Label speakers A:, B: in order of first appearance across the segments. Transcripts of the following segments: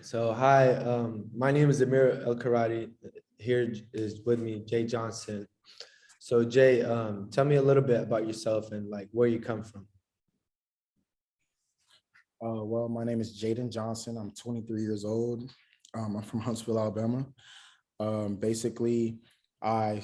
A: So hi, my name is Amir El Karati. Here is with me Jay Johnson. So Jay, tell me a little bit about yourself and like where you come from.
B: Well, my name is Jaeden Johnson. I'm 23 years old. I'm from Huntsville, Alabama. Basically, I,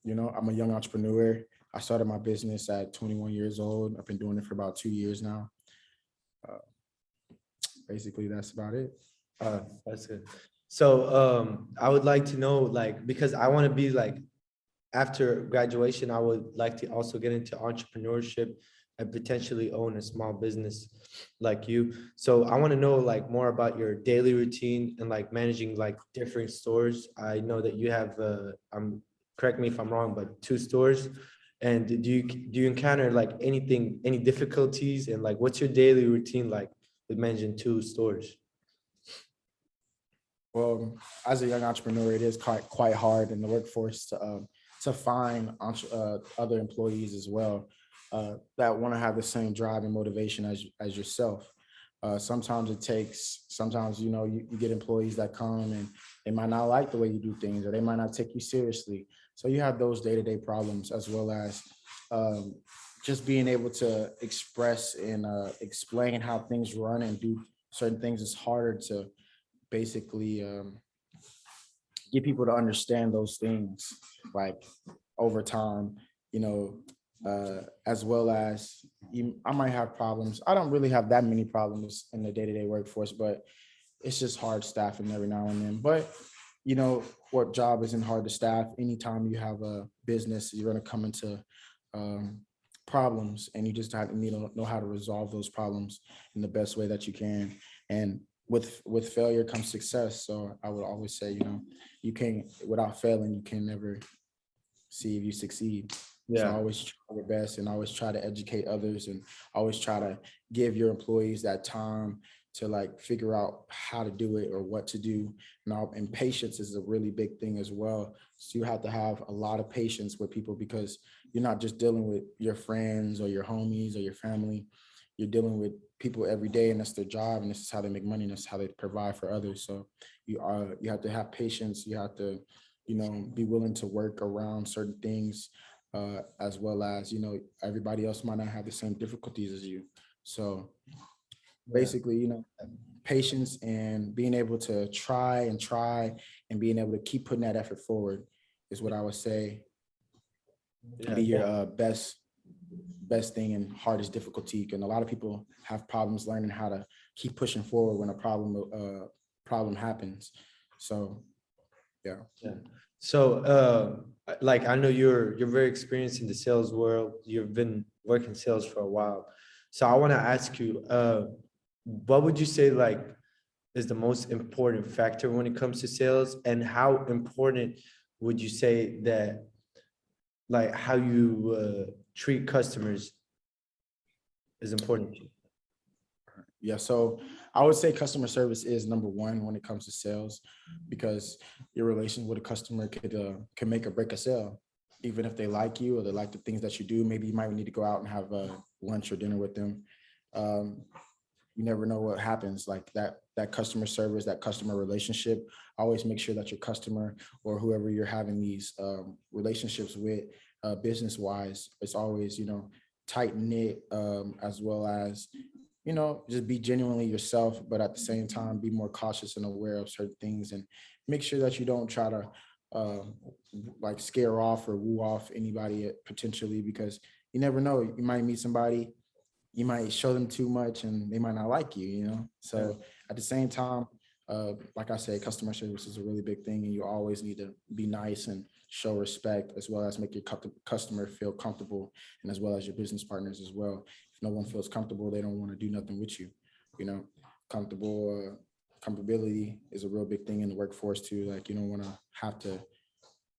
B: I'm a young entrepreneur. I started my business at 21 years old. I've been doing it for about 2 years now. Uh, Basically, that's about it.
A: That's good. So I would like to know like because I want to be like after graduation, I would like to also get into entrepreneurship and potentially own a small business like you. So I want to know like more about your daily routine and like managing like different stores. I know that you have correct me if I'm wrong, but two stores. And do you encounter like any difficulties and like what's your daily routine like with managing two stores?
B: Well, as a young entrepreneur, it is quite hard in the workforce to find other employees as well that want to have the same drive and motivation as yourself. Sometimes it takes. Sometimes you get employees that come and they might not like the way you do things, or they might not take you seriously. So you have those day-to-day problems, as well as um, just being able to express and explain how things run and do certain things is harder to basically get people to understand those things like over time, you know, as well as I might have problems. I don't really have that many problems in the day-to-day workforce, but it's just hard staffing every now and then. But what job isn't hard to staff? Anytime you have a business, you're going to come into um, problems, and you just need to know how to resolve those problems in the best way that you can. And with failure comes success. So I would always say, you can't, without failing, you can never see if you succeed. So
A: Yeah.
B: always try your best and always try to educate others, and always try to give your employees that time to like figure out how to do it or what to do. Now, and patience is a really big thing as well. So you have to have a lot of patience with people, because you're not just dealing with your friends or your homies or your family. You're dealing with people every day, and that's their job, and this is how they make money, and that's how they provide for others. So you have to have patience. You have to be willing to work around certain things, as well as, everybody else might not have the same difficulties as you. So
A: Yeah.
B: basically, patience and being able to try and being able to keep putting that effort forward is what I would say
A: Yeah.
B: be your best thing and hardest difficulty. And a lot of people have problems learning how to keep pushing forward when a problem happens. So yeah.
A: Yeah. So, like I know you're very experienced in the sales world. You've been working sales for a while. So I want to ask you, what would you say like is the most important factor when it comes to sales, and how important would you say that like how you treat customers is important to you?
B: Yeah, so I would say customer service is number one when it comes to sales, because your relation with a customer could can make or break a sale. Even if they like you or they like the things that you do, maybe you might need to go out and have lunch or dinner with them. Um, you never know what happens. Like that customer service, that customer relationship. Always make sure that your customer or whoever you're having these relationships with, business wise, it's always tight knit, as well as just be genuinely yourself, but at the same time, be more cautious and aware of certain things, and make sure that you don't try to um, like scare off or woo off anybody potentially, because you never know. You might meet somebody, you might show them too much and they might not like you.
A: Yeah.
B: So at the same time, like I said, customer service is a really big thing, and you always need to be nice and show respect, as well as make your customer feel comfortable, and as well as your business partners as well. If no one feels comfortable, they don't want to do nothing with you. You know, comfortable comfortability is a real big thing in the workforce too. Like, you don't want to have to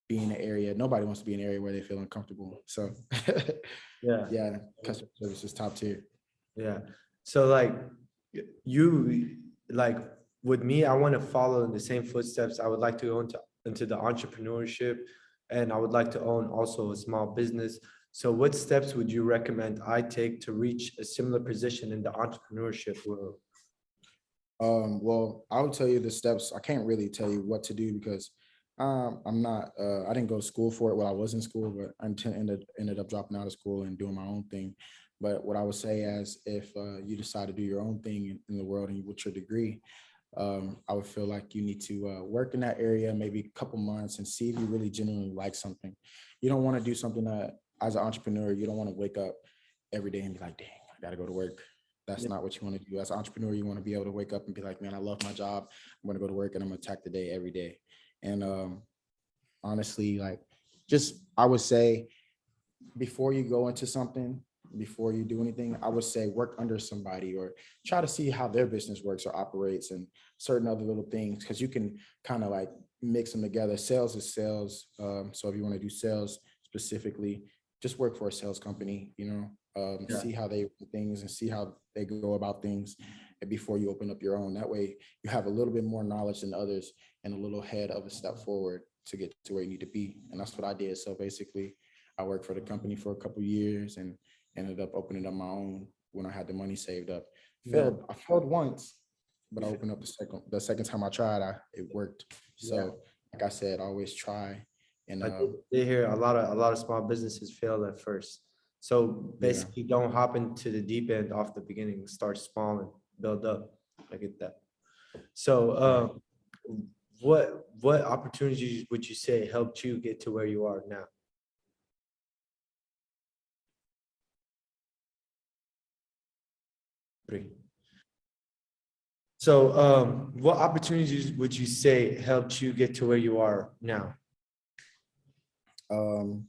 B: be in an area. Nobody wants to be in an area where they feel uncomfortable. So
A: Yeah.
B: yeah, customer service is top tier.
A: Yeah. So like you like with me, I want to follow in the same footsteps. I would like to go into the entrepreneurship, and I would like to own also a small business. So what steps would you recommend I take to reach a similar position in the entrepreneurship world?
B: Well, I will tell you the steps. I can't really tell you what to do because I'm not. I didn't go to school for it. Well, I was in school, but ended up dropping out of school and doing my own thing. But what I would say is, if you decide to do your own thing in the world and with your degree, I would feel like you need to work in that area maybe a couple months and see if you really genuinely like something. You don't want to do something that, as an entrepreneur, you don't want to wake up every day and be like, dang, I got to go to work. That's
A: Yeah.
B: not what you want to do. As an entrepreneur, you want to be able to wake up and be like, man, I love my job. I'm going to go to work and I'm going to attack the day every day. And honestly, like, just I would say, before you go into something, before you do anything, I would say work under somebody or try to see how their business works or operates and certain other little things, because you can kind of like mix them together. Sales is sales. So if you want to do sales specifically, just work for a sales company,
A: Yeah.
B: see how they do things and see how they go about things, and before you open up your own. That way you have a little bit more knowledge than others and a little head of a step forward to get to where you need to be. And that's what I did. So basically, I worked for the company for a couple of years and ended up opening up my own when I had the money saved up.
A: Yeah.
B: I failed once, but I opened up the second time I tried, it worked.
A: Yeah.
B: So like I said, always try. And
A: They hear a lot of small businesses fail at first. So
B: yeah,
A: basically, don't hop into the deep end off the beginning. Start small and build up. I get that. So,
B: right.
A: what opportunities would you say helped you get to where you are now? Three. So, what opportunities would you say helped you get to where you are now?
B: Um,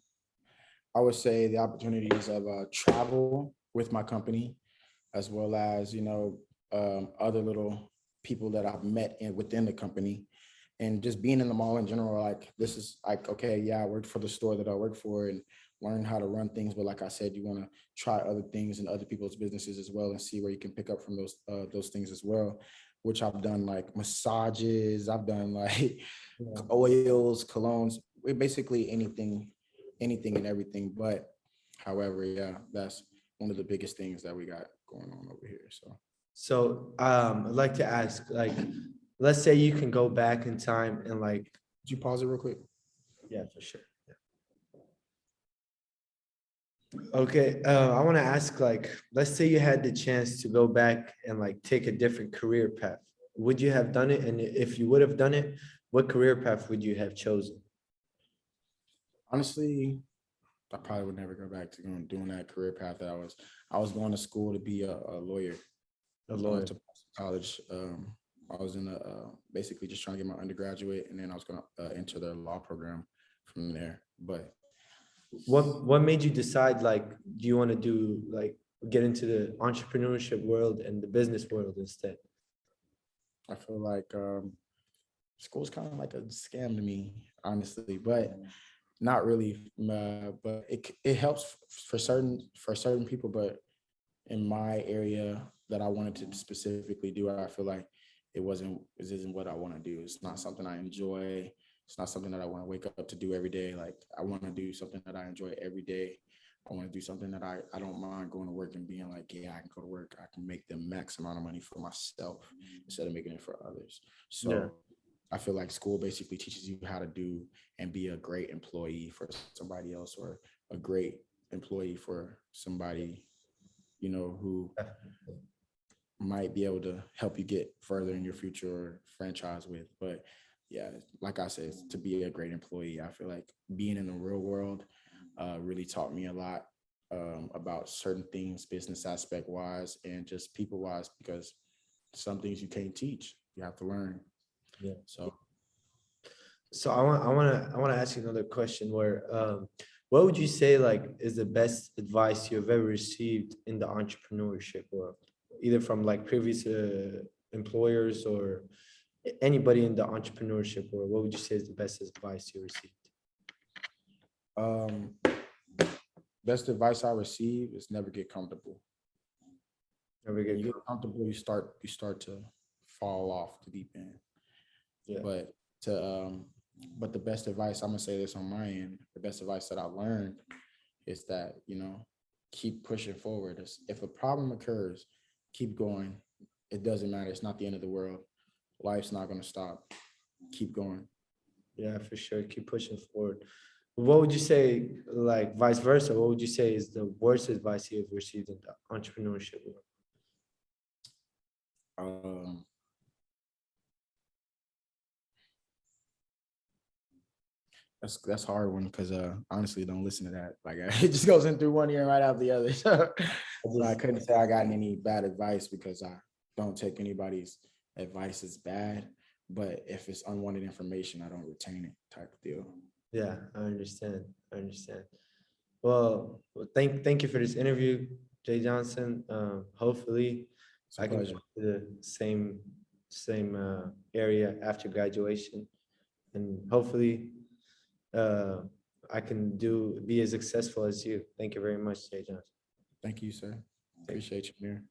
B: I would say the opportunities of travel with my company, as well as, other little people that I've met within the company, and just being in the mall in general. Like, this is like, okay, yeah, I worked for the store that I work for and learn how to run things. But like I said, you want to try other things in other people's businesses as well and see where you can pick up from those things as well, which I've done, like massages. I've done like
A: Yeah.
B: oils, colognes, basically anything and everything. But however, yeah, that's one of the biggest things that we got going on over here. So
A: So, I'd like to ask, like, let's say you can go back in time and like,
B: could you pause it real quick?
A: yeah, for sure. Okay, I want to ask, like, let's say you had the chance to go back and like take a different career path. Would you have done it? And if you would have done it, what career path would you have chosen?
B: Honestly, I probably would never go back to doing that career path that I was going to school to be a lawyer.
A: A
B: I went
A: lawyer.
B: to college. I was in basically just trying to get my undergraduate, and then I was going to enter the law program from there. But
A: What made you decide, like, do you want to do like get into the entrepreneurship world and the business world instead?
B: I feel like school's kind of like a scam to me, honestly. But not really. But it helps for certain people. But in my area that I wanted to specifically do, I feel like this isn't what I want to do. It's not something I enjoy. It's not something that I want to wake up to do every day. Like, I want to do something that I enjoy every day. I want to do something that I don't mind going to work and being like, yeah, I can go to work. I can make the max amount of money for myself instead of making it for others.
A: Yeah.
B: So I feel like school basically teaches you how to do and be a great employee for somebody else, or a great employee for somebody, who might be able to help you get further in your future or franchise with. But yeah, like I said, to be a great employee, I feel like being in the real world really taught me a lot about certain things, business aspect wise and just people wise, because some things you can't teach, you have to learn.
A: Yeah.
B: So
A: So I want to ask you another question where what would you say like is the best advice you've ever received in the entrepreneurship world, either from like previous employers or anybody in the entrepreneurship world? What would you say is the best advice you received?
B: um, best advice I receive is never get comfortable.
A: Never
B: When
A: get
B: you get
A: caught.
B: comfortable, you start to fall off the deep end.
A: Yeah.
B: But to but the best advice, I'm gonna say this on my end, the best advice that I learned is that, keep pushing forward. If a problem occurs, keep going. it doesn't matter. It's not the end of the world. Life's not going to stop. Keep going.
A: Yeah, for sure. Keep pushing forward. What would you say, like vice versa? What would you say is the worst advice you've received in the entrepreneurship world?
B: Um, that's a hard one because honestly, don't listen to that. Like it just goes in through one ear and right out the other. So I couldn't say I gotten any bad advice because I don't take anybody's advice as bad. But if it's unwanted information, I don't retain it type of deal.
A: Yeah, I understand. I understand. Thank you for this interview, Jay Johnson. Hopefully
B: It's a
A: I can go
B: pleasure.
A: to the same area after graduation, and hopefully I can be as successful as you. Thank you very much, Jay Johnson.
B: Thank you, sir. Appreciate you, Amir.